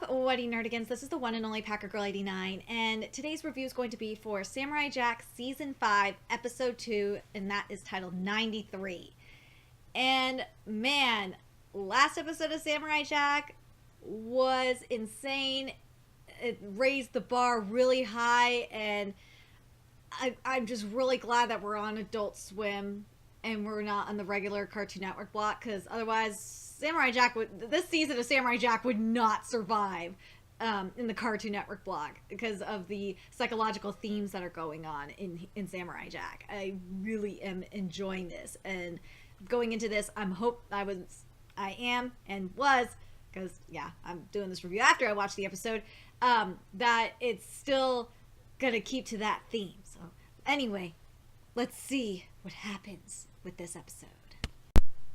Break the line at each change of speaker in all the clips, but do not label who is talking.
up? What nerdigans? This is the one and only Packer Girl 89, and today's review is going to be for Samurai Jack Season 5, Episode 2, and that is titled 93. And man, last episode of Samurai Jack was insane. It raised the bar really high, and I'm just really glad that we're on Adult Swim and we're not on the regular Cartoon Network block, because otherwise this season of Samurai Jack would not survive in the Cartoon Network block because of the psychological themes that are going on in Samurai Jack. I really am enjoying this, and going into this, I am because yeah, I'm doing this review after I watched the episode, that it's still gonna keep to that theme. So anyway, let's see what happens with this episode.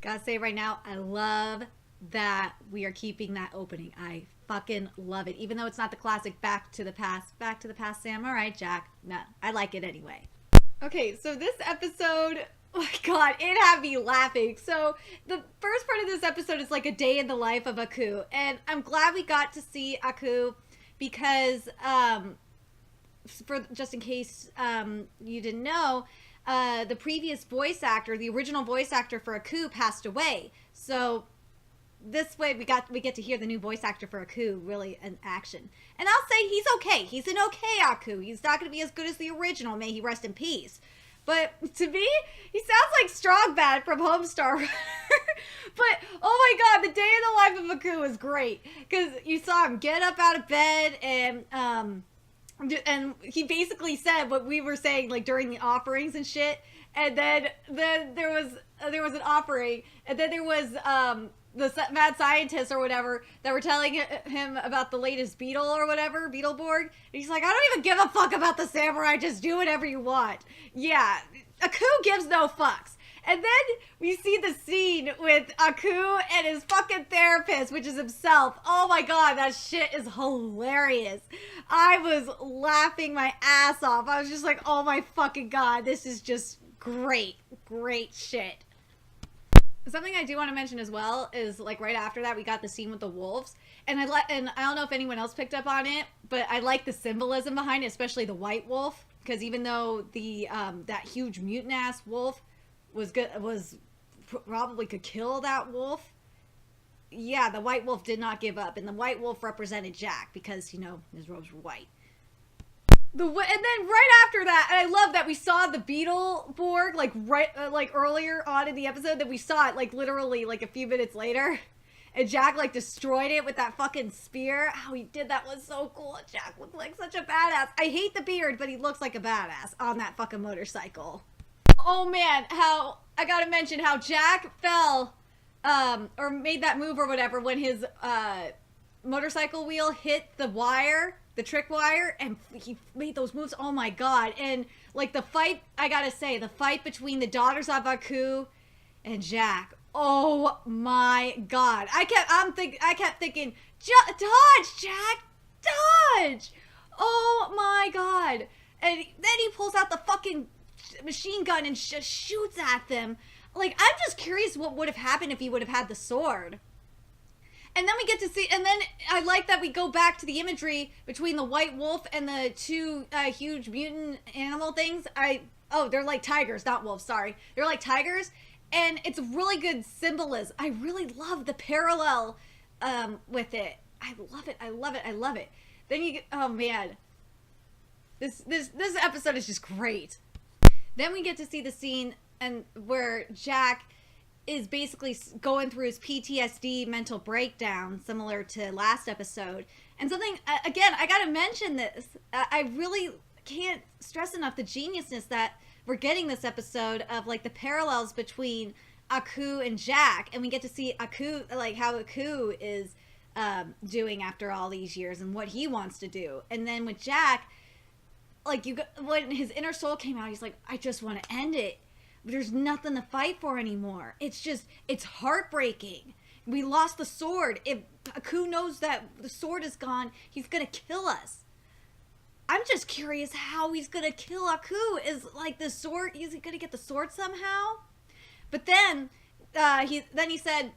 Gotta say right now, I love that we are keeping that opening. I fucking love it. Even though it's not the classic Back to the Past Samurai Jack. No, I like it anyway. Okay, so this episode, oh my god, it had me laughing. So the first part of this episode is like a day in the life of Aku. And I'm glad we got to see Aku because, just in case you didn't know, the previous voice actor, the original voice actor for Aku, passed away. So this way we get to hear the new voice actor for Aku really in action. And I'll say he's okay. He's an okay Aku. He's not going to be as good as the original. May he rest in peace. But to me, he sounds like Strong Bad from Homestar. But oh my god, the day in the life of Aku is great, because you saw him get up out of bed, and he basically said what we were saying, like, during the offerings and shit. And then there was an offering, and then there was the mad scientists or whatever that were telling him about the latest beetle or whatever, Beetleborg. And he's like, I don't even give a fuck about the samurai, just do whatever you want. Yeah, Aku gives no fucks. And then we see the scene with Aku and his fucking therapist, which is himself. Oh my god, that shit is hilarious. I was laughing my ass off. I was just like, oh my fucking god, this is just great, great shit. Something I do want to mention as well is, like, right after that, we got the scene with the wolves. And I don't know if anyone else picked up on it, but I like the symbolism behind it, especially the white wolf. Because even though the that huge mutant-ass wolf probably could kill that wolf, yeah, the white wolf did not give up, and the white wolf represented Jack because, you know, his robes were white. And then right after that, and I love that we saw the Beetleborg like earlier on in the episode, that we saw it like literally like a few minutes later, and Jack like destroyed it with that fucking spear. How he did that was so cool. Jack looked like such a badass. I hate the beard, but he looks like a badass on that fucking motorcycle. Oh man, how I gotta mention how Jack fell, or made that move or whatever when his motorcycle wheel hit the wire, the trick wire, and he made those moves. Oh my god. And like the fight, I gotta say, the fight between the daughters of Aku and Jack. Oh my god. I kept thinking, dodge, Jack, dodge. Oh my god. And then he pulls out the fucking machine gun and just shoots at them. Like, I'm just curious what would have happened if he would have had the sword. And then we get to see, and then I like that we go back to the imagery between the white wolf and the two huge mutant animal things. They're like tigers, not wolves, sorry. They're like tigers, and it's really good symbolism. I really love the parallel with it. I love it, I love it, I love it. Then you get, oh man. This episode is just great. Then we get to see the scene where Jack is basically going through his PTSD mental breakdown, similar to last episode. And something, again, I gotta mention this. I really can't stress enough the geniusness that we're getting this episode of, like, the parallels between Aku and Jack. And we get to see Aku, like, how Aku is doing after all these years and what he wants to do. And then with Jack, like, when his inner soul came out, he's like, I just want to end it. There's nothing to fight for anymore. It's heartbreaking. We lost the sword. If Aku knows that the sword is gone, he's going to kill us. I'm just curious how he's going to kill Aku. Is, like, the sword, is he going to get the sword somehow? But then, he said,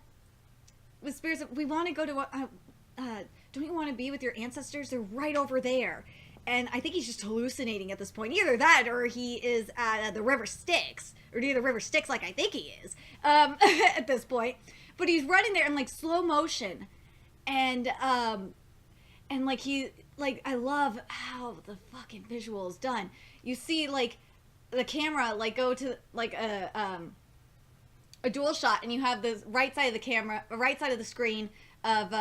with spirits, we want to go to don't you want to be with your ancestors? They're right over there. And I think he's just hallucinating at this point. Either that or he is at the River Styx. Or near the River Styx like I think he is at this point. But he's running there in like slow motion. And like he, like, I love how the fucking visual is done. You see like the camera like go to like a dual shot, and you have the right side of the camera, right side of the screen of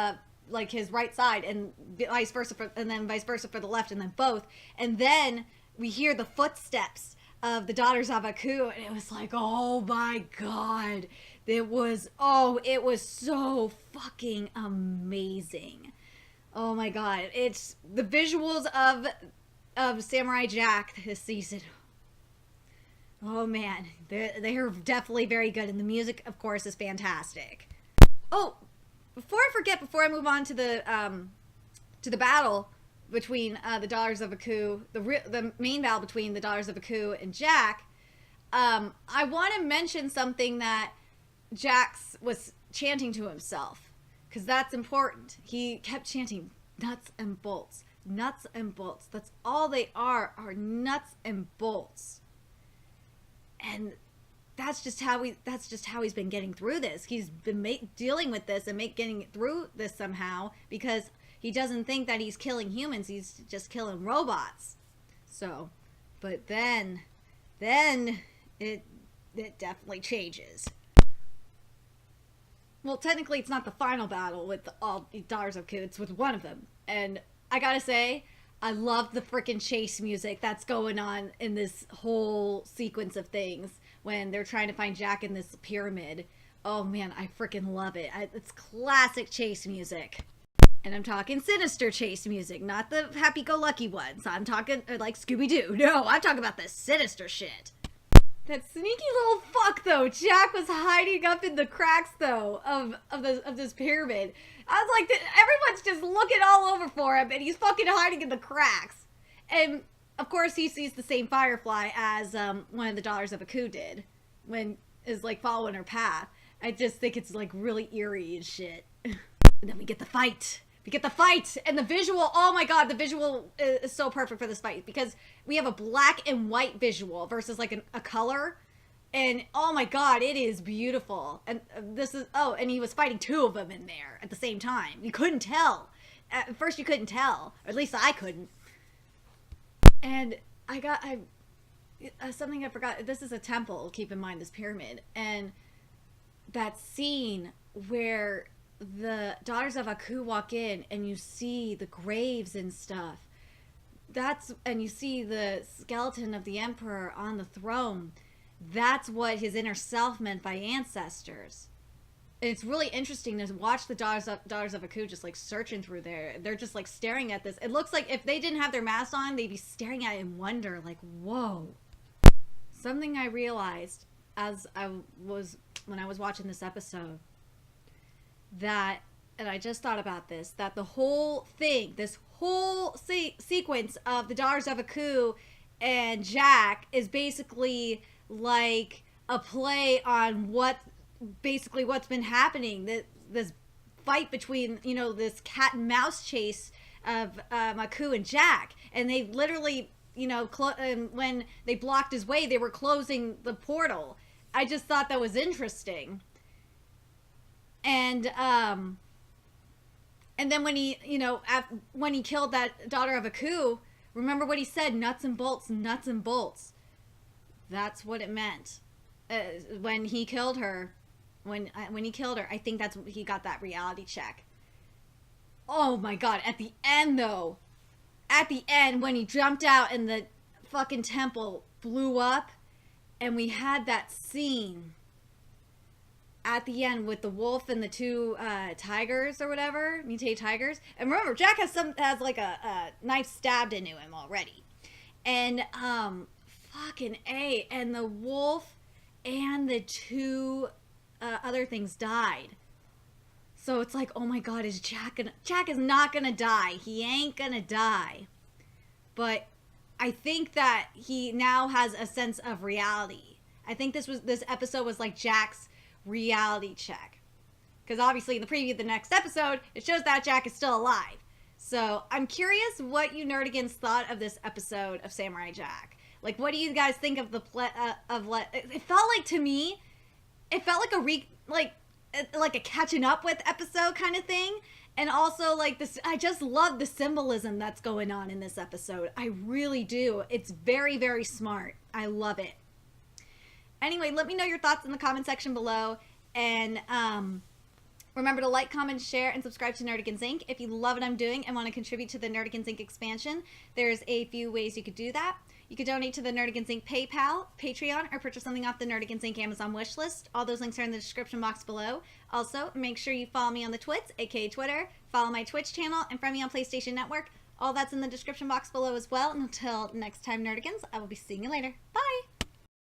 like his right side, and vice versa and then vice versa for the left, and then both, and then we hear the footsteps of the daughters of Aku, and it was like, oh my god, it was so fucking amazing. Oh my god, it's the visuals of Samurai Jack this season. Oh man, they're definitely very good, and the music, of course, is fantastic. Oh, before I forget, before I move on to the battle between the Daughters of Aku, the main battle between the Daughters of Aku and Jack, I want to mention something that Jax was chanting to himself, because that's important. He kept chanting nuts and bolts, nuts and bolts. That's all they are nuts and bolts. And that's just how he's been getting through this. He's been dealing with this and getting through this somehow, because he doesn't think that he's killing humans. He's just killing robots. So, but then it definitely changes. Well, technically, it's not the final battle with all the Daughters of Aku. It's with one of them. And I gotta say, I love the freaking chase music that's going on in this whole sequence of things when they're trying to find Jack in this pyramid. Oh man, I freaking love it. It's classic chase music. And I'm talking sinister chase music, not the happy-go-lucky ones. I'm talking like Scooby-Doo. No, I'm talking about the sinister shit. That sneaky little fuck, though. Jack was hiding up in the cracks, though, of this pyramid. I was like, everyone's just looking all over for him, and he's fucking hiding in the cracks. And, of course, he sees the same firefly as one of the Daughters of Aku did, when is like following her path. I just think it's like really eerie and shit. And then we get the fight. And the visual, oh my god, the visual is so perfect for this fight, because we have a black and white visual versus like a color, and oh my god, it is beautiful. And and he was fighting two of them in there at the same time. You couldn't tell. At first you couldn't tell, or at least I couldn't. And something I forgot, this is a temple, keep in mind, this pyramid, and that scene where the Daughters of Aku walk in and you see the graves and stuff, and you see the skeleton of the emperor on the throne. That's what his inner self meant by ancestors. And it's really interesting to watch the Daughters of Aku just like searching through there. They're just like staring at this. It looks like if they didn't have their masks on, they'd be staring at it in wonder, like, whoa. Something I realized when I was watching this episode, and I just thought about this, that the whole thing, this whole sequence of the Daughters of Aku and Jack is basically like a play on what's been happening. This fight between, this cat and mouse chase of Aku and Jack. And they literally, when they blocked his way, they were closing the portal. I just thought that was interesting. And then when he killed that Daughter of Aku, remember what he said? Nuts and bolts, nuts and bolts. That's what it meant. When he killed her, I think that's when he got that reality check. Oh my god! At the end, when he jumped out and the fucking temple blew up, and we had that scene at the end with the wolf and the two tigers or whatever, mutated tigers. And remember, Jack has like a knife stabbed into him already. And fucking A. And the wolf and the two other things died. So it's like, oh my god, is Jack is not gonna die. He ain't gonna die. But I think that he now has a sense of reality. I think this episode was like Jack's reality check. Because obviously in the preview of the next episode, it shows that Jack is still alive. So I'm curious what you nerdigans thought of this episode of Samurai Jack. Like, what do you guys think of the it felt like, to me, it felt like a catching up with episode kind of thing. And also, like, this, I just love the symbolism that's going on in this episode. I really do. It's very, very smart. I love it. Anyway, let me know your thoughts in the comment section below. And remember to like, comment, share, and subscribe to Nerdigans Inc. If you love what I'm doing and want to contribute to the Nerdigans Inc. expansion, there's a few ways you could do that. You could donate to the Nerdigans Inc. PayPal, Patreon, or purchase something off the Nerdigans Inc. Amazon wishlist. All those links are in the description box below. Also, make sure you follow me on the Twits, aka Twitter, follow my Twitch channel, and friend me on PlayStation Network. All that's in the description box below as well. And until next time, Nerdigans, I will be seeing you later. Bye!